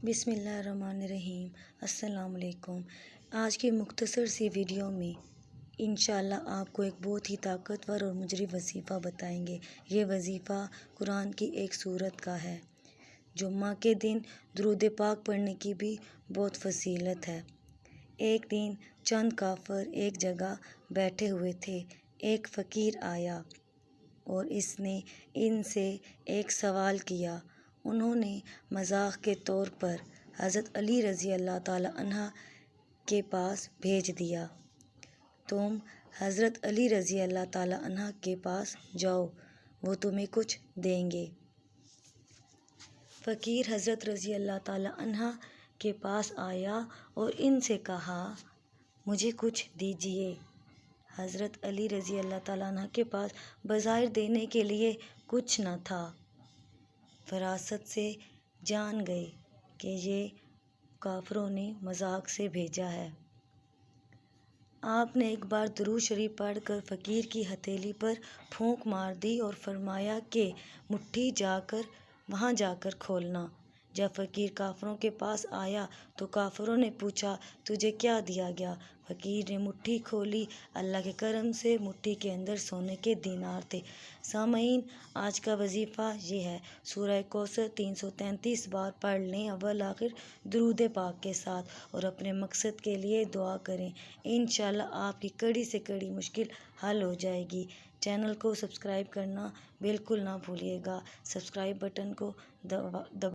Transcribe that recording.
بسم اللہ الرحمن الرحیم۔ السلام علیکم۔ آج کی مختصر سی ویڈیو میں انشاءاللہ آپ کو ایک بہت ہی طاقتور اور مجری وظیفہ بتائیں گے۔ یہ وظیفہ قرآن کی ایک سورت کا ہے۔ جمعہ کے دن درود پاک پڑھنے کی بھی بہت فضیلت ہے۔ ایک دن چند کافر ایک جگہ بیٹھے ہوئے تھے۔ ایک فقیر آیا اور اس نے ان سے ایک سوال کیا۔ انہوں نے مذاق کے طور پر حضرت علی رضی اللہ تعالیٰ عنہ کے پاس بھیج دیا، تم حضرت علی رضی اللہ تعالیٰ عنہ کے پاس جاؤ، وہ تمہیں کچھ دیں گے۔ فقیر حضرت رضی اللہ تعالیٰ عنہ کے پاس آیا اور ان سے کہا، مجھے کچھ دیجیے۔ حضرت علی رضی اللہ تعالیٰ عنہ کے پاس بظاہر دینے کے لیے کچھ نہ تھا۔ فراست سے جان گئے کہ یہ کافروں نے مذاق سے بھیجا ہے۔ آپ نے ایک بار درود شریف پڑھ کر فقیر کی ہتھیلی پر پھونک مار دی اور فرمایا کہ مٹھی وہاں جا کر کھولنا۔ جب فقیر کافروں کے پاس آیا تو کافروں نے پوچھا، تجھے کیا دیا گیا؟ فقیر نے مٹھی کھولی۔ اللہ کے کرم سے مٹھی کے اندر سونے کے دینار تھے۔ سامعین، آج کا وظیفہ یہ ہے، سورہ کوثر 333 بار پڑھ لیں اول آخر درود پاک کے ساتھ، اور اپنے مقصد کے لیے دعا کریں۔ انشاءاللہ آپ کی کڑی سے کڑی مشکل حل ہو جائے گی۔ چینل کو سبسکرائب کرنا بالکل نہ بھولیے گا۔ سبسکرائب بٹن کو دبا